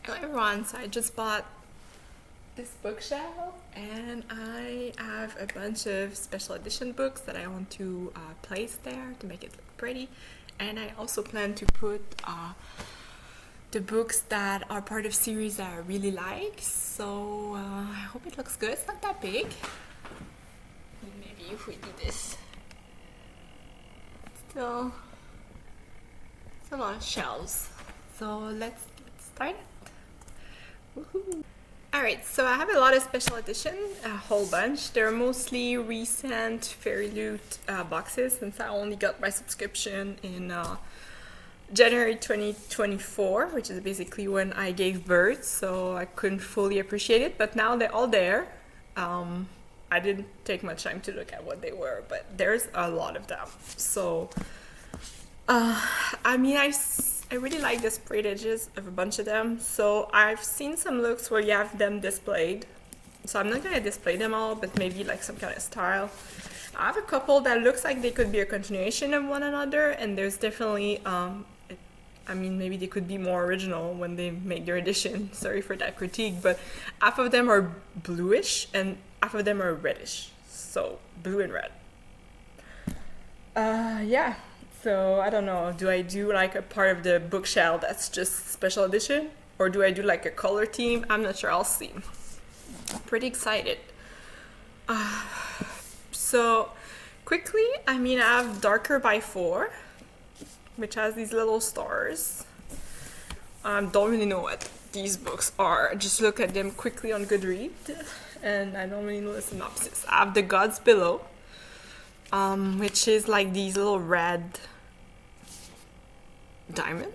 Hello everyone, so I just bought this bookshelf and I have a bunch of special edition books that I want to place there to make it look pretty, and I also plan to put the books that are part of series that I really like, so I hope it looks good. It's not that big. Maybe if we do this, still it's a lot of shelves, so let's start it. Woohoo. Alright, so I have a lot of special edition, a whole bunch. They're mostly recent Fairyloot boxes, since I only got my subscription in January 2024, which is basically when I gave birth, so I couldn't fully appreciate it, but now they're all there. I didn't take much time to look at what they were, but there's a lot of them. So, I really like the sprayed edges of a bunch of them, so I've seen some looks where you have them displayed. So I'm not going to display them all, but maybe like some kind of style. I have a couple that looks like they could be a continuation of one another, and there's definitely, maybe they could be more original when they make their edition. Sorry for that critique, but half of them are bluish and half of them are reddish. So blue and red. Yeah. So I don't know, do I do like a part of the bookshelf that's just special edition? Or do I do like a color theme? I'm not sure, I'll see. I'm pretty excited. So quickly, I have Darker by 4, which has these little stars. Don't really know what these books are. Just look at them quickly on Goodreads, and I don't really know the synopsis. I have The Gods Below, which is like these little red diamond.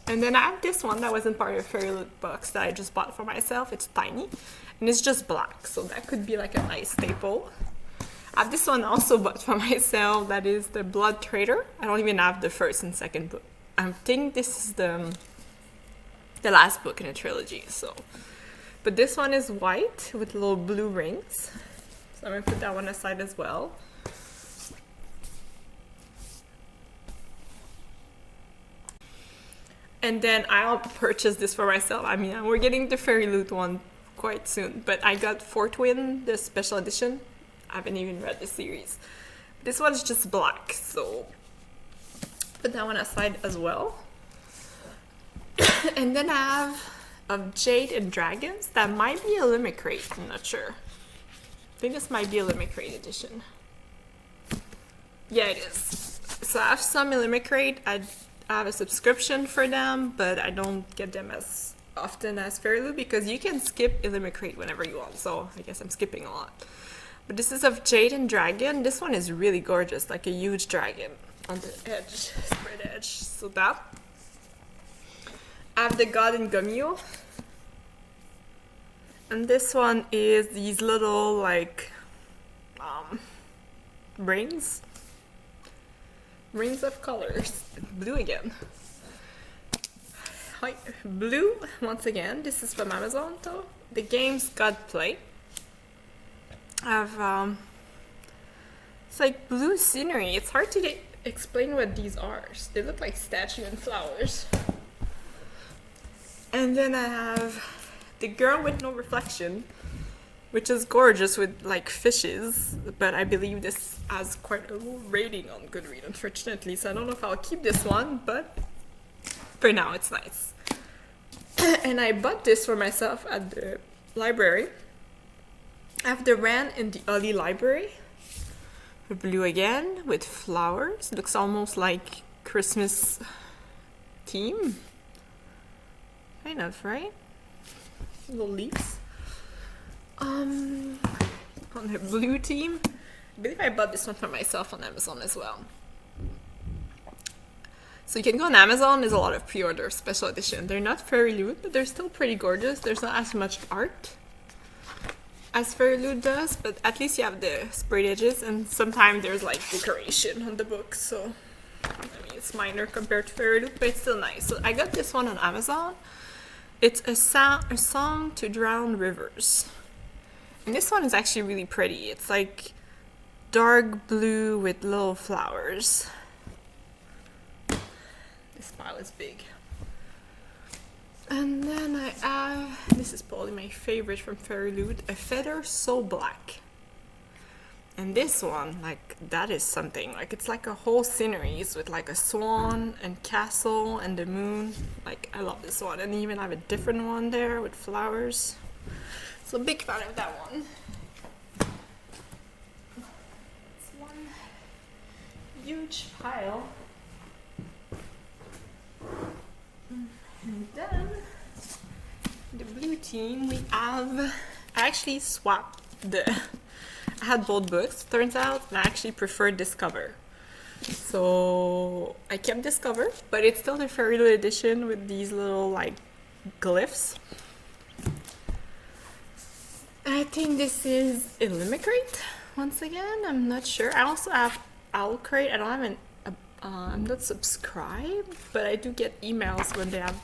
And then I have this one that wasn't part of a Fairyloot box that I just bought for myself. It's tiny and it's just black, so that could be like a nice staple. I have this one also bought for myself, that is the Blood Trader. I don't even have the first and second book. I think this is the last book in a trilogy, so. But this one is white with little blue rings, so I'm gonna put that one aside as well. And then I'll purchase this for myself. We're getting the Fairyloot one quite soon, but I got Fourth Wind, the special edition. I haven't even read the series. This one's just black, so put that one aside as well. And then I have Jade and Dragons. That might be a Owlcrate, I'm not sure. I think this might be a Owlcrate edition. Yeah, it is. So I have some Owlcrate. I have a subscription for them, but I don't get them as often as Fairyloot because you can skip Owlcrate whenever you want, so I guess I'm skipping a lot. But this is of Jade and Dragon. This one is really gorgeous, like a huge dragon on the edge, spread edge. So that. I have The God and Gumio. And this one is these little like rings. Rings of colors. Blue again. Hi. Blue, once again. This is from Amazon though. The game's God Play. I have it's like blue scenery. It's hard to explain what these are. They look like statues and flowers. And then I have The Girl with No Reflection, which is gorgeous with like fishes, but I believe this has quite a low rating on Goodreads, unfortunately, so I don't know if I'll keep this one, but for now it's nice. And I bought this for myself at the library. I have The Wren in the Early Library. Blue again with flowers. Looks almost like Christmas theme. Kind of, right? Little leaves. On the blue team, I believe I bought this one for myself on Amazon as well. So you can go on Amazon, there's a lot of pre-order special edition. They're not Fairyloot, but they're still pretty gorgeous. There's not as much art as Fairyloot does, but at least you have the sprayed edges, and sometimes there's like decoration on the book, so it's minor compared to Fairyloot, but it's still nice. So I got this one on Amazon. It's a song to drown rivers. And this one is actually really pretty. It's like dark blue with little flowers. This file is big. And And then I have, this is probably my favorite from Fairyloot, A Feather So Black. And this one, like, that is something. Like, it's like a whole sceneries with like a swan and castle and the moon. Like, I love this one. And even have a different one there with flowers. So big fan of that one. It's one huge pile. And then the blue team, we have, I actually swapped I had both books, turns out, and I actually preferred Discover. So I kept Discover, but it's still the Fairyloot edition with these little like glyphs. I think this is Owlcrate, once again, I'm not sure. I also have Owlcrate. I don't have I'm not subscribed, but I do get emails when they have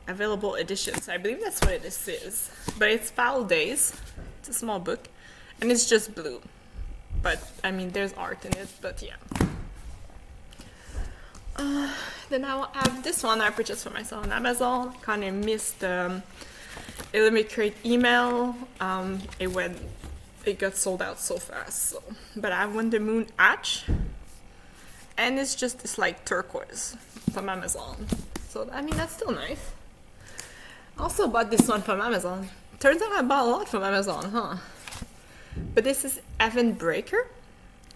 available editions. I believe that's what this is. But it's Foul Days. It's a small book. And it's just blue. But, I mean, there's art in it, but yeah. Then I will have this one I purchased for myself on Amazon. I kind of missed the Owlcrate email. It got sold out so fast. So. But I have the Moon Hatch. And it's just this like turquoise from Amazon. So, I mean, that's still nice. Also bought this one from Amazon. Turns out I bought a lot from Amazon, huh? But this is Evan Breaker.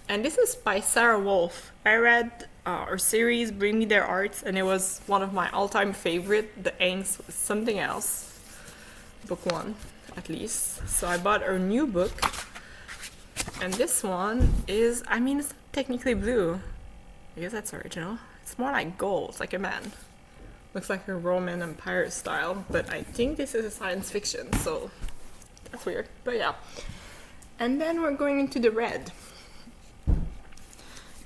And this is by Sarah Wolf. I read her series, Bring Me Their Arts, and it was one of my all-time favorite. The Angst was something else. Book 1, at least. So I bought her new book. And this one is, I mean, it's technically blue. I guess that's original. It's more like gold. It's like a man. Looks like a Roman Empire style, but I think this is a science fiction, so that's weird. But yeah. And then we're going into the red.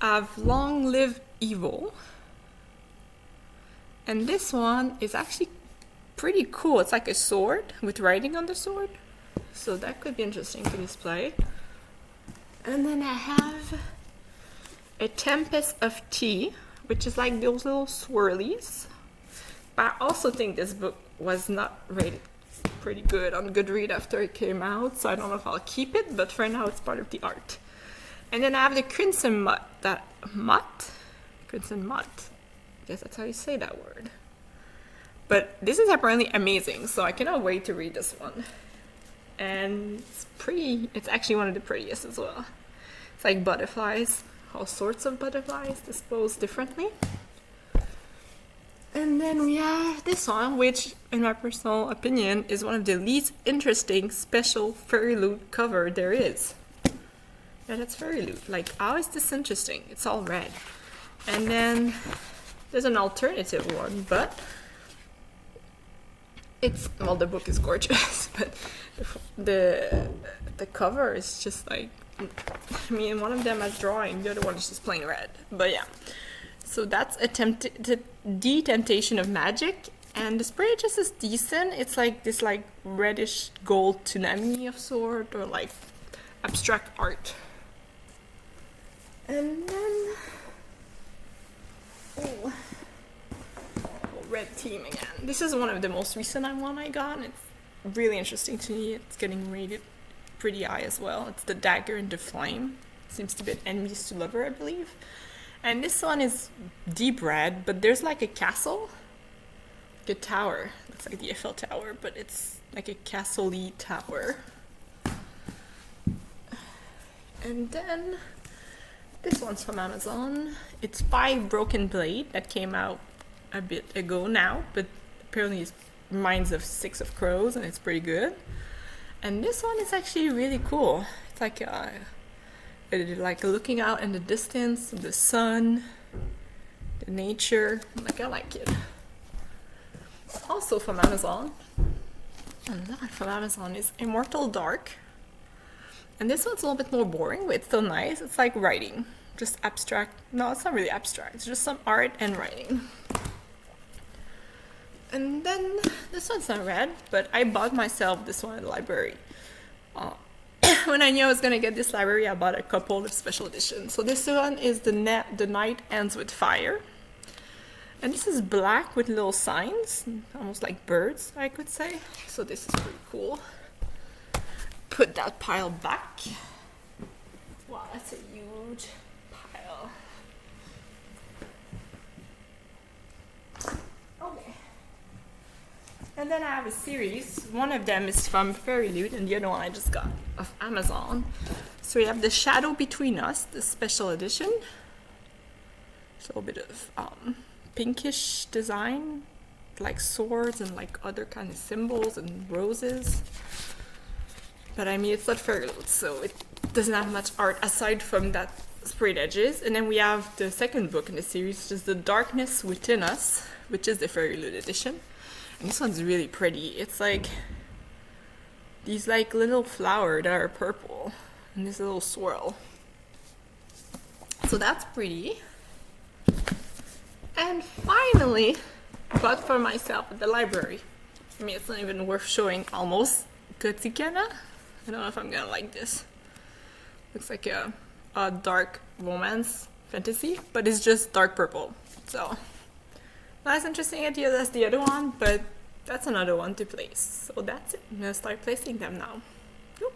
I've Long Live Evil. And this one is actually pretty cool. It's like a sword with writing on the sword. So that could be interesting to display. And then I have A Tempest of Tea, which is like those little swirlies. But I also think this book was not rated pretty good on Goodreads after it came out, so I don't know if I'll keep it, but for now it's part of the art. And then I have the Crimson Mutt. Crimson Mutt. I guess that's how you say that word. But this is apparently amazing, so I cannot wait to read this one. And it's pretty, it's actually one of the prettiest as well. It's like butterflies, all sorts of butterflies disposed differently. And then we have this one, which, in my personal opinion, is one of the least interesting special Fairyloot cover there is. Yeah, that's Fairyloot. Like, how is this interesting? It's all red. And then there's an alternative one, but it's, well, the book is gorgeous, but the cover is just like, I mean, one of them has drawing, the other one is just plain red. But yeah. So that's The Temptation of Magic, and the spray just is decent. It's like this like reddish gold tsunami of sort, or like abstract art. And then red team again. This is one of the most recent one I got. And it's really interesting to me. It's getting rated pretty high as well. It's The Dagger and the Flame. Seems to be an enemies to lover, I believe. And this one is deep red, but there's like a castle, like a tower. Looks like the Eiffel Tower, but it's like a castle-y tower. And then this one's from Amazon. It's by Broken Blade that came out a bit ago now, but apparently it reminds of Six of Crows, and it's pretty good. And this one is actually really cool. It's like looking out in the distance, the sun, the nature. Like, I like it. Also from Amazon. And that from Amazon is Immortal Dark. And this one's a little bit more boring, but it's still nice. It's like writing. Just abstract. No, it's not really abstract. It's just some art and writing. And then this one's not red, but I bought myself this one at the library. When I knew I was going to get this library, I bought a couple of special editions. So this one is The Night Ends with Fire. And this is black with little signs, almost like birds, I could say. So this is pretty cool. Put that pile back. Wow, that's a huge pile. Okay. And then I have a series. One of them is from Fairyloot, and the other one I just got off Amazon. So we have The Shadow Between Us, the special edition. It's a little bit of pinkish design, like swords and like other kind of symbols and roses. But I mean, it's not Fairyloot, so it doesn't have much art aside from that sprayed edges. And then we have the second book in the series, which is The Darkness Within Us, which is the Fairyloot edition. And this one's really pretty. It's like these like little flowers that are purple and this little swirl. So that's pretty. And finally, bought for myself at the library. I mean, it's not even worth showing almost. Kotikana? I don't know if I'm gonna like this. Looks like a dark romance fantasy, but it's just dark purple. So, not as interesting idea as the other one, but that's another one to place. So that's it. I'm gonna start placing them now. Whoop.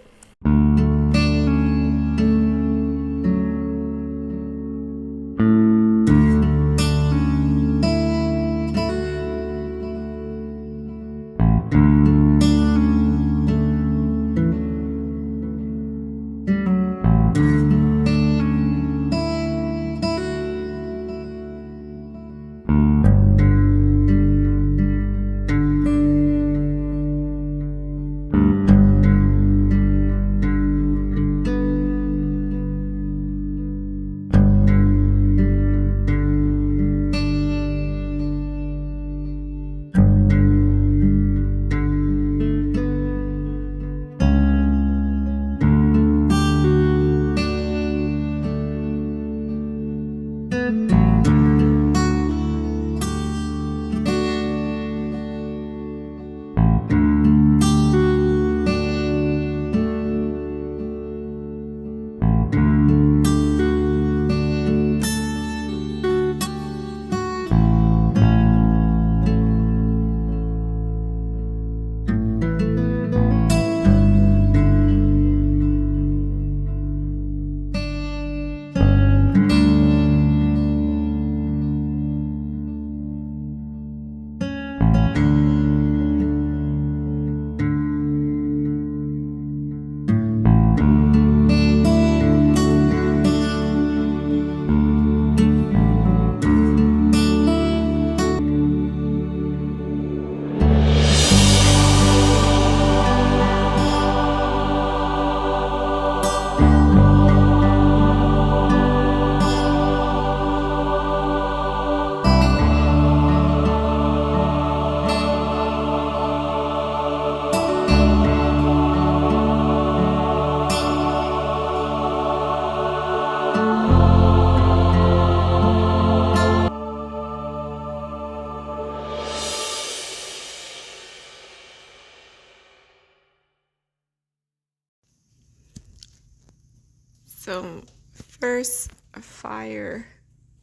So first, a fire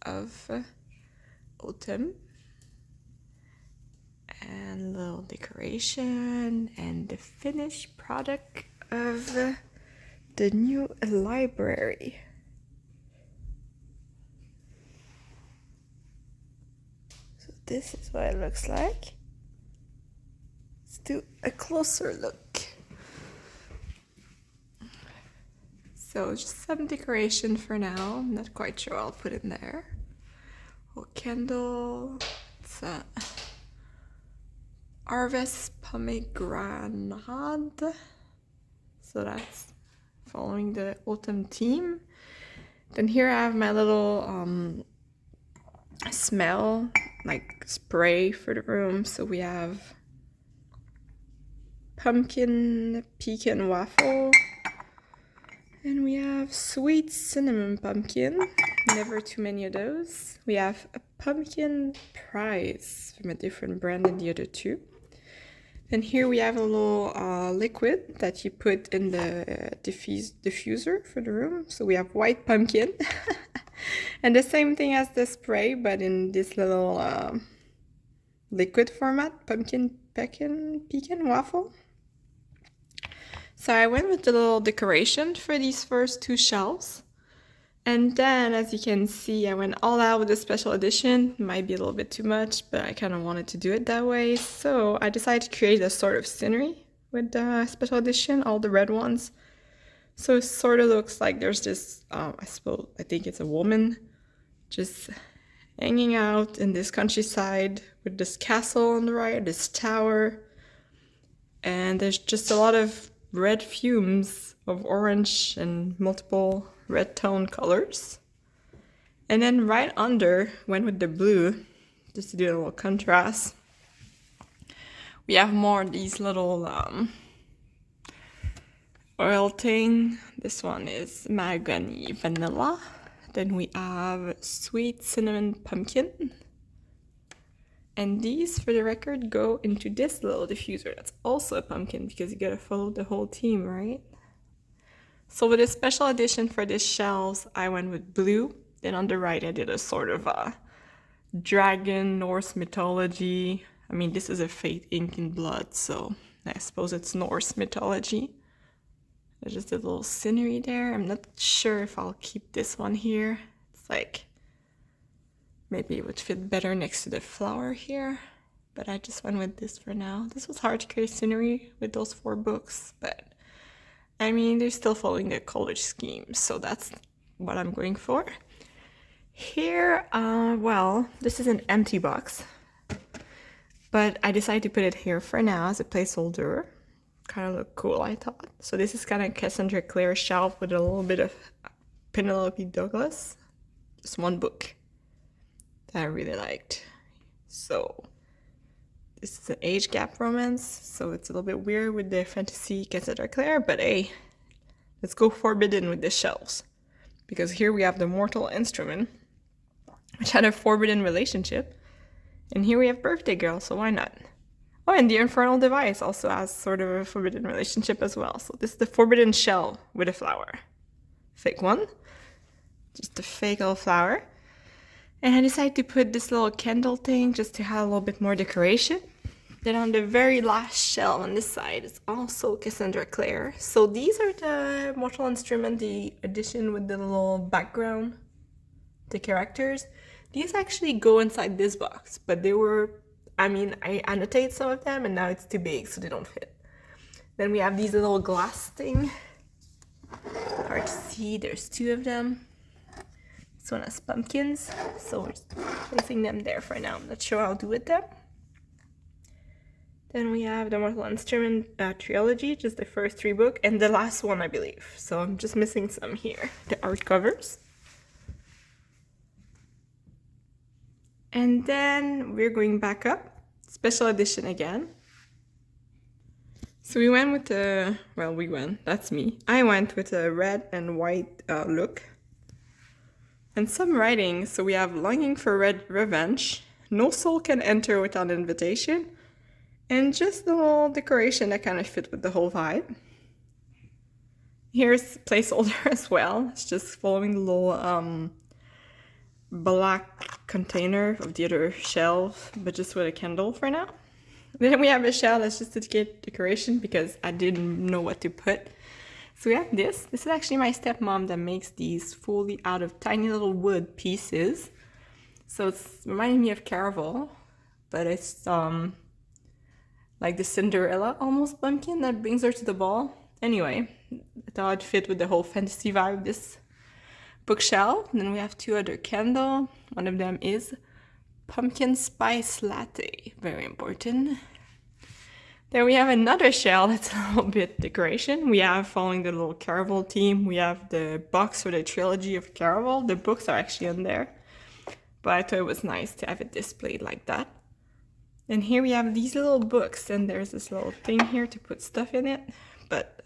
of autumn and little decoration and the finished product of the new library. So this is what it looks like. Let's do a closer look. So just some decoration for now. I'm not quite sure what I'll put in there. A candle. It's a harvest pomegranate. So that's following the autumn theme. Then here I have my little smell, like spray for the room. So we have pumpkin pecan waffle. And we have sweet cinnamon pumpkin, never too many of those. We have a pumpkin prize from a different brand than the other two. And here we have a little liquid that you put in the diffuser for the room. So we have white pumpkin. And the same thing as the spray, but in this little liquid format, pumpkin pecan waffle. So I went with the little decoration for these first two shelves. And then, as you can see, I went all out with the special edition. Might be a little bit too much, but I kind of wanted to do it that way. So I decided to create a sort of scenery with the special edition, all the red ones. So it sort of looks like there's this, I think it's a woman just hanging out in this countryside with this castle on the right, this tower. And there's just a lot of red fumes of orange and multiple red tone colors. And then right under, went with the blue, just to do a little contrast. We have more of these little oil thing. This one is mahogany vanilla. Then we have sweet cinnamon pumpkin. And these, for the record, go into this little diffuser. That's also a pumpkin because you gotta follow the whole theme, right? So with a special edition for these shelves, I went with blue. Then on the right, I did a sort of a dragon, Norse mythology. I mean, this is a fate ink in blood, so I suppose it's Norse mythology. There's just a little scenery there. I'm not sure if I'll keep this one here. It's like, maybe it would fit better next to the flower here. But I just went with this for now. This was hard to create scenery with those 4 books, but I mean, they're still following the college scheme, so that's what I'm going for. Here, well, this is an empty box, but I decided to put it here for now as a placeholder. Kind of look cool, I thought. So this is kind of Cassandra Clare shelf with a little bit of Penelope Douglas. Just one book that I really liked. So this is an age gap romance, so it's a little bit weird with the fantasy Cassandra Clare, but hey, let's go forbidden with the shelves. Because here we have the Mortal Instrument, which had a forbidden relationship. And here we have Birthday Girl, so why not? Oh, and the Infernal Device also has sort of a forbidden relationship as well. So this is the forbidden shell with a flower. Fake one. Just a fake little flower. And I decided to put this little candle thing just to have a little bit more decoration. Then on the very last shell on this side is also Cassandra Clare. So these are the Mortal Instrument, the edition with the little background, the characters. These actually go inside this box, but they were, I mean, I annotate some of them and now it's too big so they don't fit. Then we have these little glass thing. Hard to see, there's 2 of them. This one has pumpkins, so we're just placing them there for now. I'm not sure what I'll do with them. Then we have the Mortal Instrument trilogy, just the first 3 books, and the last one, I believe. So I'm just missing some here. The art covers. And then we're going back up. Special edition again. So we went with the, well, that's me. I went with a red and white look. And some writing, so we have Longing for Red Revenge, No Soul Can Enter Without Invitation, and just the little decoration that kind of fit with the whole vibe. Here's placeholder as well. It's just following the little black container of the other shelf, but just with a candle for now. Then we have a shell that's just to get decoration because I didn't know what to put. So we have this. This is actually my stepmom that makes these fully out of tiny little wood pieces. So it's reminding me of Caraval, but it's like the Cinderella almost pumpkin that brings her to the ball. Anyway, I thought it fit with the whole fantasy vibe of this bookshelf. Then we have 2 other candles. One of them is Pumpkin Spice Latte, very important. Then we have another shell that's a little bit decoration. We have, following the little Caraval theme, we have the box for the trilogy of Caraval. The books are actually in there, but I thought it was nice to have it displayed like that. And here we have these little books, and there's this little thing here to put stuff in it, but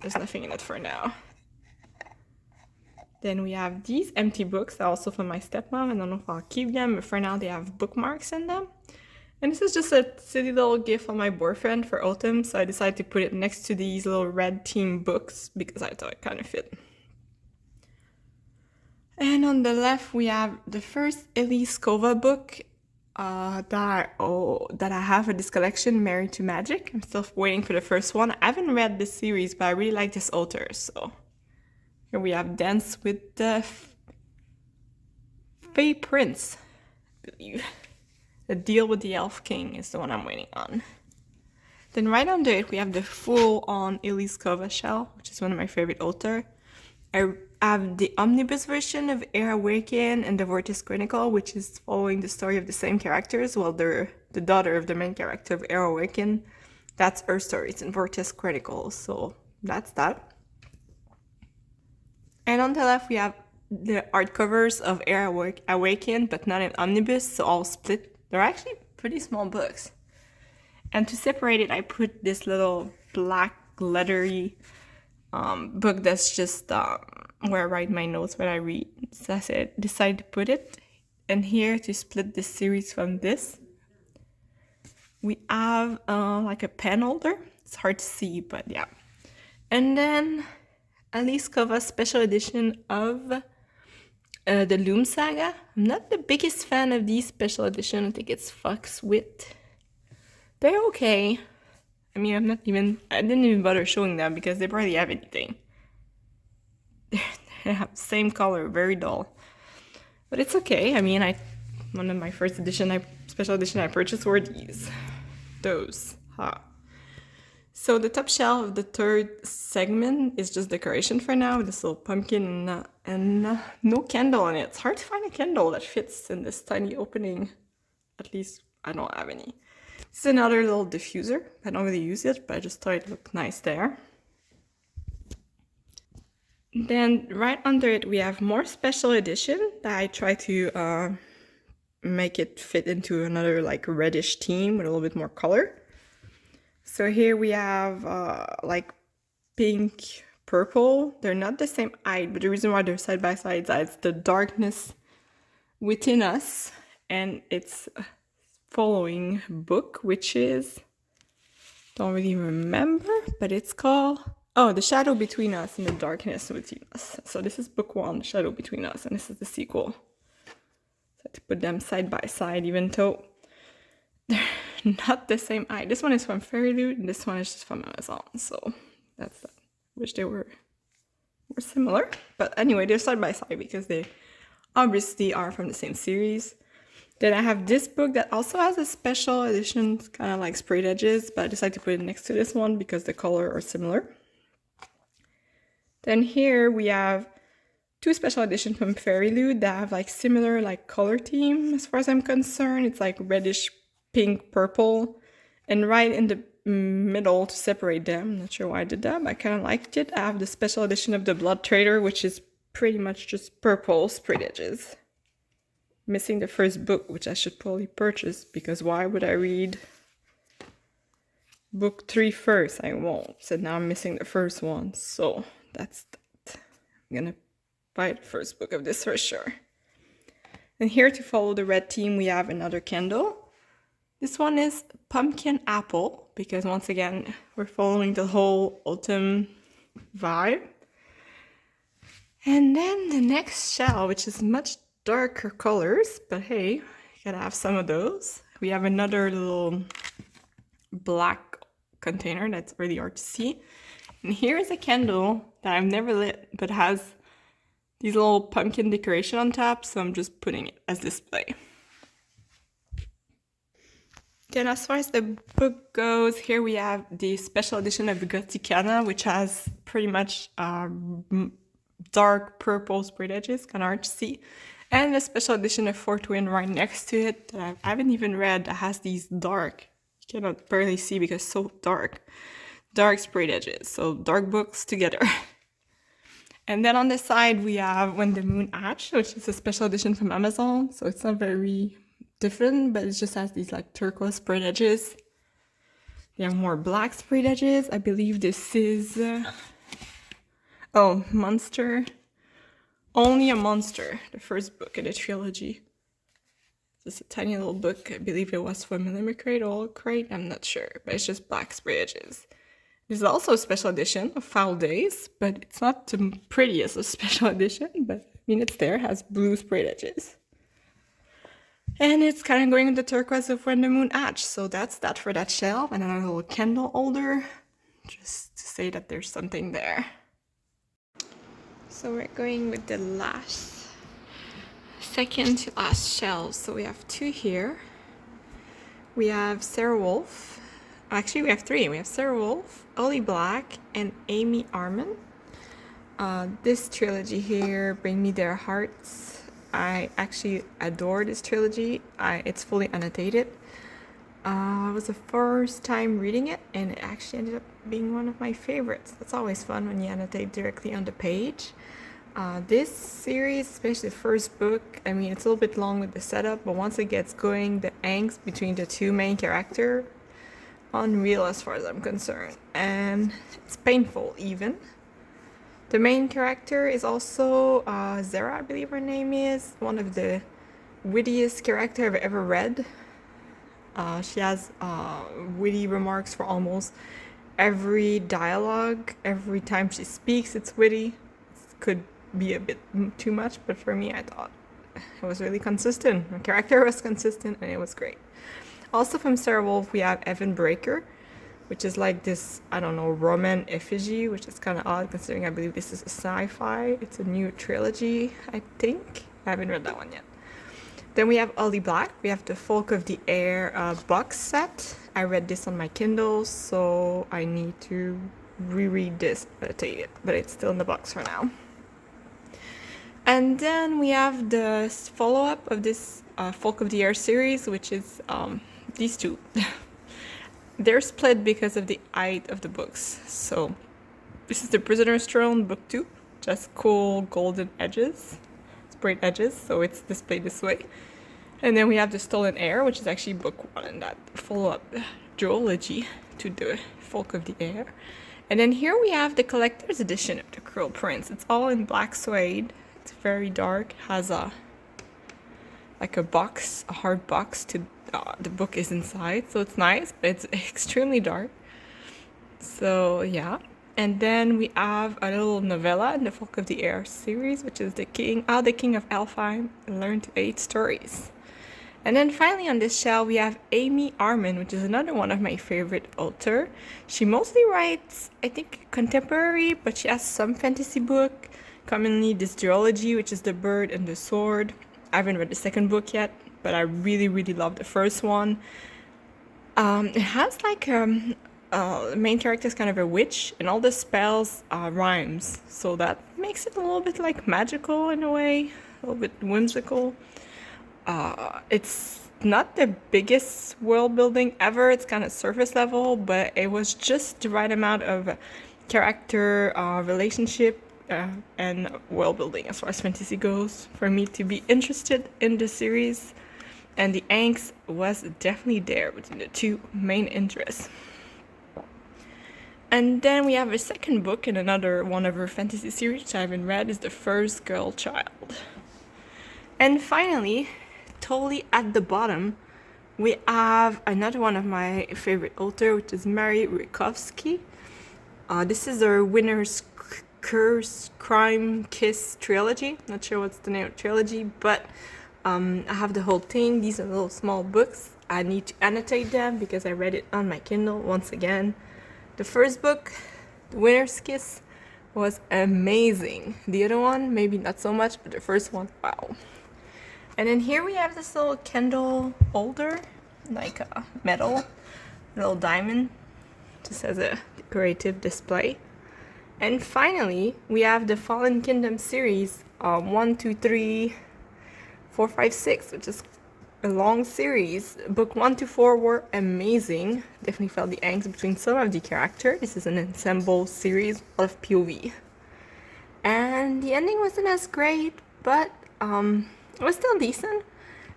there's nothing in it for now. Then we have these empty books, also from my stepmom. I don't know if I'll keep them, but for now they have bookmarks in them. And this is just a silly little gift from my boyfriend for autumn, so I decided to put it next to these little red team books because I thought it kind of fit. And on the left, we have the first Elise Kova book that I have in this collection, Married to Magic. I'm still waiting for the first one. I haven't read this series, but I really like this author. So here we have Dance with the Fae Prince, I believe. The Deal with the Elf King is the one I'm waiting on. Then right under it, we have the full-on Elise Kova shell, which is one of my favorite authors. I have the omnibus version of Air Awaken and the Vortex Chronicle, which is following the story of the same characters. Well, they're the daughter of the main character of Air Awaken. That's her story. It's in Vortex Chronicle, so that's that. And on the left, we have the art covers of Air Awaken, but not in omnibus, so all split. They're actually pretty small books. And to separate it, I put this little black lettery book that's just where I write my notes when I read. So I decided to put it. And here to split this series from this, we have like a pen holder. It's hard to see, but yeah. And then Elise Kova's special edition of the Loom Saga. I'm not the biggest fan of these special editions. I think it's Fox Wit. They're okay. I mean, I didn't even bother showing them because they barely have anything. They have the same color, very dull. But it's okay. I mean, one of my first special edition I purchased were those. So the top shelf of the third segment is just decoration for now, with this little pumpkin and no candle in it. It's hard to find a candle that fits in this tiny opening. At least I don't have any. This is another little diffuser. I don't really use it, but I just thought it looked nice there. Then right under it, we have more special edition that I try to make it fit into another like reddish theme with a little bit more color. So here we have like pink, purple. They're not the same height, but the reason why they're side by side is the darkness within us, and it's following book, which is, don't really remember, but it's called The Shadow Between Us and the Darkness Within Us. So this is book 1, The Shadow Between Us, and this is the sequel. So I had to put them side by side, even though they're not the same height. This one is from Fairyloot, and this one is just from Amazon. So that's that. Wish they were similar, but anyway, they're side by side because they obviously are from the same series. Then I have this book that also has a special edition, kind of like sprayed edges, but I decided to put it next to this one because the color are similar. Then here we have 2 special editions from Fairyloot that have like similar like color theme as far as I'm concerned. It's like reddish pink, purple, and right in the middle to separate them. I'm not sure why I did that, but I kind of liked it. I have the special edition of the Blood Trader, which is pretty much just purple sprayed edges. Missing the first book, which I should probably purchase, because why would I read book 3 first? I won't. So now I'm missing the first one. So that's that. I'm gonna buy the first book of this for sure. And here to follow the red theme, we have another candle. This one is Pumpkin Apple, because once again, we're following the whole autumn vibe. And then the next shell, which is much darker colors, but hey, gotta have some of those. We have another little black container that's really hard to see. And here's a candle that I've never lit, but has these little pumpkin decoration on top, so I'm just putting it as display. Then as far as the book goes, here we have the special edition of Gothicana, which has pretty much dark purple sprayed edges, kind of hard to see. And the special edition of Fourth Wind right next to it that I haven't even read, that has these dark, you cannot barely see because it's so dark sprayed edges. So dark books together. And then on the side we have When the Moon Hatched, which is a special edition from Amazon. So it's not very different, but it just has these like turquoise sprayed edges. They have more black sprayed edges. I believe this is Monster. Only a Monster, the first book in the trilogy. Just a tiny little book. I believe it was from MacLeod or Owlcrate. I'm not sure, but it's just black spray edges. There's also a special edition of Foul Days, but it's not the prettiest of special edition, but I mean it's there, it has blue sprayed edges. And it's kind of going with the turquoise of When the Moon Hatched, so that's that for that shelf. And another little candle holder, just to say that there's something there. So we're going with the second to last shelves. So we have two here. We have Sarah Wolf. Actually, we have three. We have Sarah Wolf, Ollie Black, and Amy Arman. This trilogy here, Bring Me Their Hearts. I actually adore this trilogy. It's fully annotated. It was the first time reading it, and it actually ended up being one of my favorites. That's always fun when you annotate directly on the page. This series, especially the first book, I mean, it's a little bit long with the setup, but once it gets going, the angst between the two main characters, unreal as far as I'm concerned. And it's painful even. The main character is also Zara, I believe her name is, one of the wittiest characters I've ever read. She has witty remarks for almost every dialogue. Every time she speaks, it's witty. It could be a bit too much, but for me, I thought it was really consistent. Her character was consistent, and it was great. Also from Sarah Wolf, we have Evan Breaker, which is like this, I don't know, Roman effigy, which is kind of odd considering I believe this is a sci-fi. It's a new trilogy, I think. I haven't read that one yet. Then we have Ollie Black. We have the Folk of the Air box set. I read this on my Kindle, so I need to reread this, annotate it, but it's still in the box for now. And then we have the follow-up of this Folk of the Air series, which is these two. They're split because of the height of the books. So this is the Prisoner's Throne, book 2. Just cool golden edges, sprayed edges, so it's displayed this way. And then we have the Stolen Air, which is actually book 1 and that follow-up duology to the Folk of the Air. And then here we have the collector's edition of The Cruel Prince. It's all in black suede. It's very dark. Has like a box, a hard box to the book is inside, so it's nice, but it's extremely dark. So yeah. And then we have a little novella in the Folk of the Air series, which is the King of Elfheim, Learn to Hate Stories. And then finally on this shelf we have Amy Arman, which is another one of my favorite authors. She mostly writes, I think, contemporary, but she has some fantasy book. Commonly this duology, which is The Bird and the Sword. I haven't read the second book yet, but I really, really love the first one. It has like the main character is kind of a witch, and all the spells rhymes, so that makes it a little bit like magical in a way, a little bit whimsical. It's not the biggest world building ever. It's kind of surface level, but it was just the right amount of character relationship and world building as far as fantasy goes for me to be interested in the series. And the angst was definitely there between the two main interests. And then we have a second book in another one of her fantasy series which I haven't read, is The First Girl Child. And finally, totally at the bottom, we have another one of my favorite authors, which is Mary Rykovsky. This is her Winner's Curse, Crime, Kiss trilogy. Not sure what's the name of the trilogy, but I have the whole thing. These are little small books. I need to annotate them because I read it on my Kindle once again. The first book, The Winner's Kiss, was amazing. The other one, maybe not so much, but the first one, wow. And then here we have this little candle holder, like a metal, little diamond, just as a decorative display. And finally, we have the Fallen Kingdom series, 1, 2, 3, 4, 5, 6, which is a long series. Book 1 to 4 were amazing. Definitely felt the angst between some of the characters. This is an ensemble series, a lot of POV. And the ending wasn't as great, but it was still decent.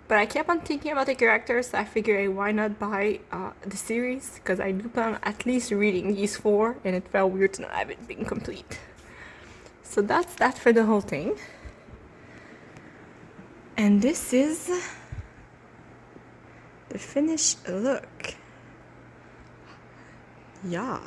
But I kept on thinking about the characters, so I figured, hey, why not buy the series? Because I do plan on at least reading these 4, and it felt weird to not have it being complete. So that's that for the whole thing. And this is the finished look. Yeah.